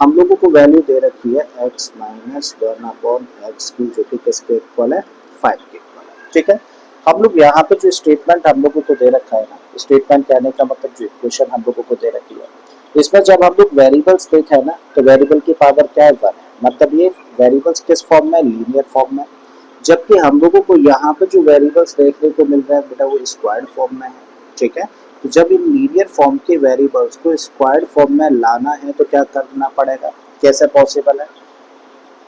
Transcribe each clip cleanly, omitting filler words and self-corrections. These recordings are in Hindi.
हम लोगों को वैल्यू दे रखी है x माइनस 1/x की, जो कि किसके इक्वल है, 5 के इक्वल है। ठीक है, हम लोग यहाँ पे जो स्टेटमेंट हम लोगों को दे रखा है ना, स्टेटमेंट कहने का मतलब जो इक्वेशन हम लोगों को दे रखी है, इसमें जब हम लोग वेरिएबल्स देखा है ना, तो वेरिएबल की पावर क्या है, 1 है। मतलब ये वेरिएबल्स किस फॉर्म में, लीनियर फॉर्म में। जबकि हम लोगों को यहाँ पे जो वेरिएबल्स देखने को मिल रहा है बेटा, वो स्क्वायर्ड फॉर्म में है। ठीक है, तो जब इन लीनियर फॉर्म के वेरिएबल्स को स्क्वायर्ड फॉर्म में लाना है तो क्या करना पड़ेगा, कैसे पॉसिबल है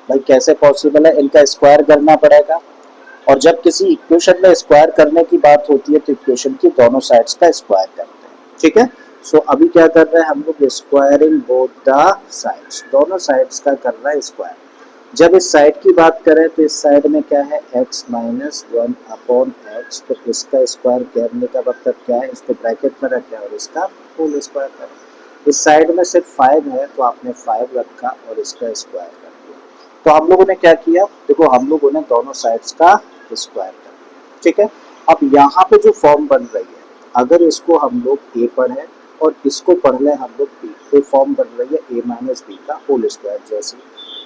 भाई, कैसे पॉसिबल है, इनका स्क्वायर करना पड़ेगा। और जब किसी इक्वेशन में स्क्वायर करने की बात होती है तो इक्वेशन की दोनों साइड्स का स्क्वायर करते हैं। ठीक है, सो अभी क्या कर रहे हैं हम लोग, स्क्वायरिंग बोथ द साइड्स, दोनों साइड्स का कर रहा है स्क्वायर। जब इस साइड की बात करें तो इस साइड में क्या है, x माइनस 1/x, तो इसका स्क्वायर करने का मतलब क्या है, इसको ब्रैकेट में रखें और इसका होल स्क्वायर करें। इस साइड में सिर्फ 5 है तो आपने 5 रखा और इसका स्क्वायर कर दिया। तो हम लोगों ने क्या किया, देखो हम लोगों ने दोनों साइड्स का स्क्वायर कर दिया। ठीक है, अब यहाँ पे जो फॉर्म बन रही है, अगर इसको हम लोग a पढ़े और इसको पढ़ लें हम लोग b, तो फॉर्म बन रही है a माइनस बी का होल स्क्वायर जैसी।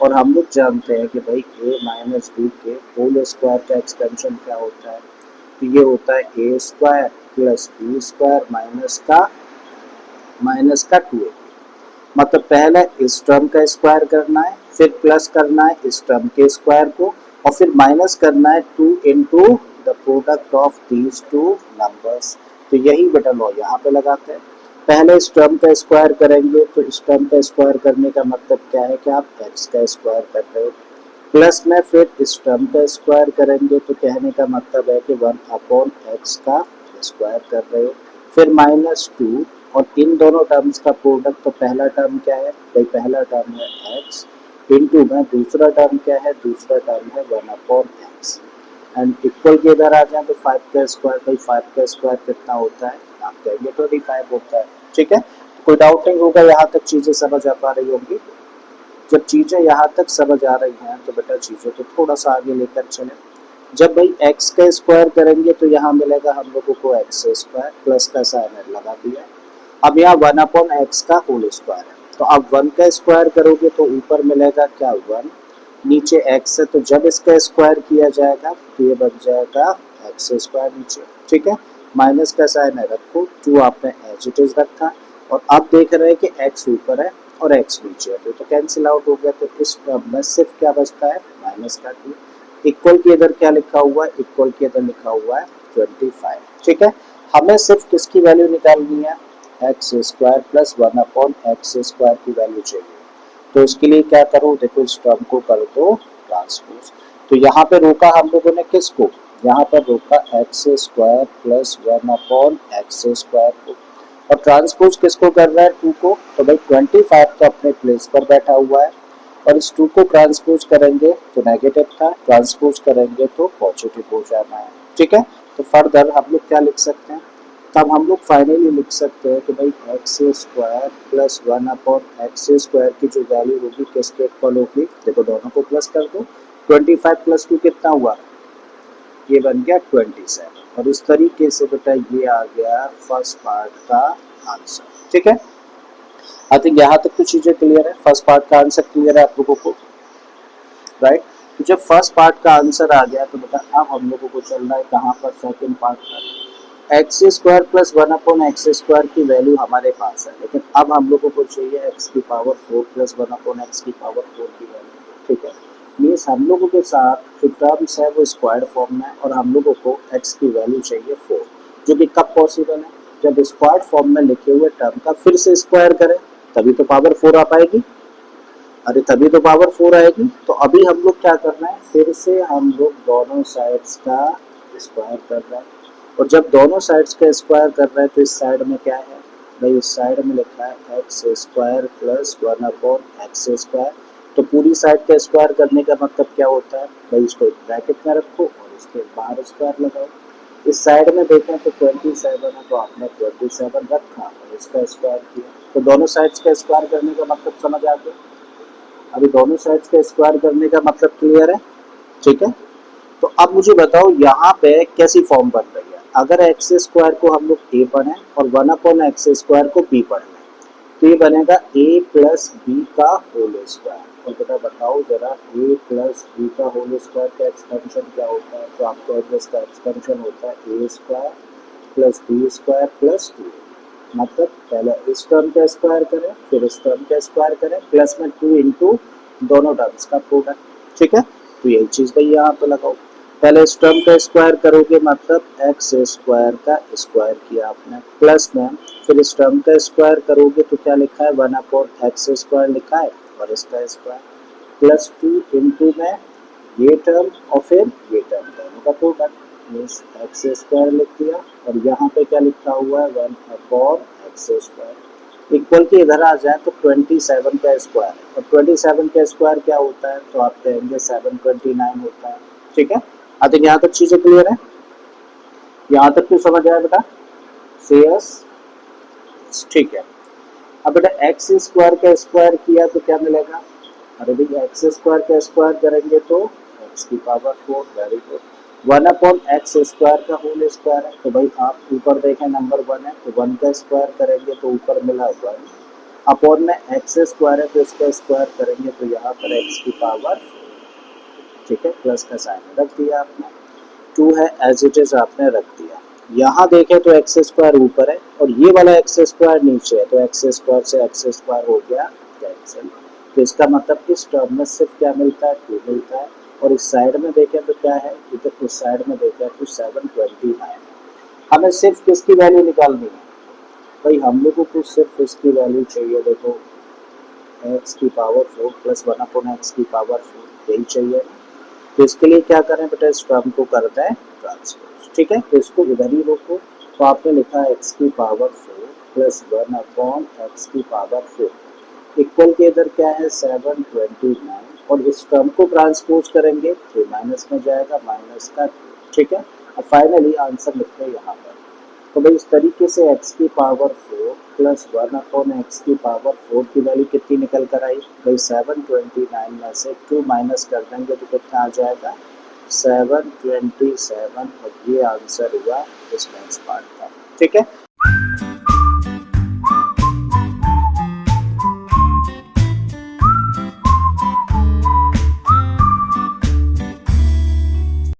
और हम लोग जानते हैं कि भाई a माइनस बी के होल स्क्वायर का एक्सटेंशन क्या होता है, तो ये होता है a square plus B square minus का 2a। मतलब पहले इस टर्म का स्क्वायर करना है, फिर प्लस करना है इस टर्म के स्क्वायर को, और फिर माइनस करना है 2 into the product of these two numbers. तो यही बेटा लॉ यहाँ पे लगाते हैं। पहले इस टर्म का स्क्वायर करेंगे, तो इस टर्म का स्क्वायर करने का मतलब क्या है कि आप x का स्क्वायर कर रहे हो, प्लस में फिर इस टर्म का स्क्वायर करेंगे तो कहने का मतलब है कि 1/x का स्क्वायर कर रहे हो, फिर -2, और इन दोनों टर्म्स का प्रोडक्ट, तो पहला टर्म क्या है भाई, पहला टर्म है x, इंटू में दूसरा टर्म क्या है, दूसरा टर्म है 1/x, एंड इक्वल के इधर आ जाए तो 5 का स्क्वायर, भाई 5 का स्क्वायर कितना होता है, आप कहेंगे 25 होता है। ठीक है, तो कोई डाउट नहीं होगा, यहाँ तक चीज़ें समझ आ पा रही होंगी। जब चीज़ें यहाँ तक समझ आ रही हैं तो बेटा चीज़ें तो थोड़ा सा आगे लेकर चले। जब भाई x का स्क्वायर करेंगे तो यहाँ मिलेगा हम लोगों को x स्क्वायर, प्लस का साइन लगा दिया। अब यहाँ 1/x का होल स्क्वायर है, तो अब 1 का स्क्वायर करोगे तो ऊपर मिलेगा क्या, 1, नीचे x है, तो जब इसका स्क्वायर किया जाएगा तो ये बन जाएगा x स्क्वायर नीचे। ठीक है, माइनस का साइन है रखो, 2 आपने एज इट इज रखा, और अब देख रहे हैं कि x ऊपर है और x नीचे है, तो कैंसिल आउट हो गया। तो इस टर्म में सिर्फ क्या बचता है, माइनस का 2। इक्वल के इधर क्या लिखा हुआ है, इक्वल के इधर लिखा हुआ है 25। ठीक है, हमें सिर्फ किसकी वैल्यू निकालनी है, x square plus 1/x square की वैल्यू चाहिए। तो उसके लिए क्या करो, देखो इस टर्म को कर दो ट्रांसपोज। तो यहाँ पे रोका हम लोगों ने किसको, यहाँ पर रोका x square plus 1/x square को, और ट्रांसपोज किसको कर रहा है, 2 को। तो भाई 25 तो अपने प्लेस पर बैठा हुआ है, और इस 2 को ट्रांसपोज करेंगे तो नेगेटिव था, ट्रांसपोज करेंगे तो पॉजिटिव हो जाना है। ठीक है, तो फर्दर हम लोग क्या लिख सकते हैं, तब हम लोग फाइनली लिख सकते हैं कि भाई x square plus 1/x square की जो वैल्यू होगी किसके इक्वल होगी, देखो दोनों को प्लस कर दो, 25 प्लस 2 कितना हुआ, ये बन गया 27। और इस तरीके से बेटा ये आ गया फर्स्ट पार्ट का आंसर। ठीक है, आई थिंक यहाँ तक तो चीज़ें क्लियर है, फर्स्ट पार्ट का आंसर क्लियर है आप लोगों को, राइट। तो जब फर्स्ट पार्ट का आंसर आ गया तो बेटा अब हम लोगों को चलना है कहाँ पर, सेकंड पार्ट पर। X square plus 1/x square की वैल्यू हमारे पास है, लेकिन अब हम लोगों को चाहिए x की पावर 4 प्लस 1/x की पावर 4 की वैल्यू। ठीक है, मीन्स हम लोगों के साथ जो टर्म्स है वो स्क्वायर फॉर्म में, और हम लोगों को x की वैल्यू चाहिए 4, जो कि कब पॉसिबल है, जब स्क्वायर फॉर्म में लिखे हुए टर्म का फिर से स्क्वायर करें, तभी तो पावर 4 आ पाएगी। अरे तभी तो पावर 4 आएगी। तो अभी हम लोग क्या कर रहे हैं, फिर से हम लोग दोनों साइड्स का स्क्वायर कर रहे हैं, और जब दोनों साइड्स का स्क्वायर कर रहे हैं तो इस साइड में क्या है भाई, इस साइड में लिखा है x square plus 1/x square. तो पूरी साइड का स्क्वायर करने का मतलब क्या होता है भाई, इसको एक ब्रैकेट में रखो और इसके बाहर स्क्वायर लगाओ। इस साइड में देखें तो 27 है, तो आपने 27 रखा और इसका स्क्वायर किया, तो दोनों साइड्स का स्क्वायर करने का मतलब समझ आ गया। अभी दोनों साइड्स का स्क्वायर करने का मतलब क्लियर है। ठीक है, तो अब मुझे बताओ यहाँ पे कैसी फॉर्म बन रही है, अगर एक्स स्क्वायर को हम लोग ए पढ़ें और 1/x स्क्वायर को बी पढ़ें, तो ये बनेगा a प्लस बी का होल स्क्वायर। और बेटा बताओ जरा a प्लस बी का होल स्क्वायर का एक्सपेंशन क्या होता है? तो आपको इसका एक्सपेंशन होता है a square plus B square plus 2। मतलब पहले इस टर्म का स्क्वायर करें फिर इस टर्म का स्क्वायर करें प्लस में 2 इंटू दोनों टर्म्स का प्रोडक्ट। ठीक है, तो यही चीज़ भाई यहाँ पे लगाओ। पहले इस टर्म का स्क्वायर करोगे मतलब एक्स स्क्वायर का स्क्वायर किया आपने प्लस में फिर इस टर्म का स्क्वायर करोगे तो क्या लिखा है 1/x स्क्वायर लिखा है और इसका स्क्वायर प्लस 2 इंटू में ये टर्म और फिर ये टर्म दोनों का प्रोडक्ट मीन्स एक्स स्क्वायर लिख दिया। और यहाँ पे क्या लिखा हुआ है 1/x स्क्वायर इक्वल के इधर आ जाए तो 27 का स्क्वायर और 27 का स्क्वायर क्या होता है? तो आप कहेंगे 729 होता है। ठीक है, आई थिंक यहाँ तक चीजें क्लियर है। यहाँ तक तो समझ आया बेटा? सीएस ठीक है। अब बेटा एक्स स्क्वायर का स्क्वायर किया तो क्या मिलेगा? अरे भाई एक्स स्क्वायर का स्क्वायर करेंगे तो एक्स की power 4। Very good. 1/x square का होल स्क्वायर है तो भाई आप ऊपर देखें नंबर 1 है तो 1 का स्क्वायर करेंगे तो ऊपर मिला 1 अपॉन में एक्स स्क्वायर है तो इसका स्क्वायर करेंगे तो यहाँ पर एक्स की पावर, ठीक है, प्लस का साइन रख दिया आपने। 2 है एज इट इज आपने रख दिया। यहाँ देखें तो एक्स स्क्वायर ऊपर है और ये वाला एक्स स्क्वायर नीचे है तो एक्स स्क्वायर से एक्स स्क्वायर हो गया कैंसिल। तो इसका मतलब इस टर्म में सिर्फ क्या मिलता है? 2 मिलता है। और इस साइड में देखें तो क्या है? इधर इस साइड में देखें तो 729। हमें सिर्फ किसकी वैल्यू निकालनी है भाई? हम लोगों को सिर्फ इसकी वैल्यू चाहिए। देखो एक्स की पावर 4 प्लस 1/x की पावर 4 यही चाहिए। तो इसके लिए क्या करें बेटा? इस टर्म को करते हैं ट्रांसपोज। ठीक है, तो इसको इधर ही रोको। तो आपने लिखा है एक्स की पावर 4 प्लस 1/x की पावर 4 इक्वल के इधर क्या है 729 और इस टर्म को ट्रांसपोज करेंगे तो माइनस में जाएगा माइनस का 2। ठीक है, अब फाइनली आंसर लिखते हैं यहाँ पर। तो भाई इस तरीके से x की पावर 4 प्लस 1/x की पावर 4 की वैल्यू कितनी निकल कर आई भाई? 729 में से 2 माइनस कर देंगे तो कितना आ जाएगा? 727। और ये आंसर हुआ इस नेक्स्ट पार्ट का। ठीक है।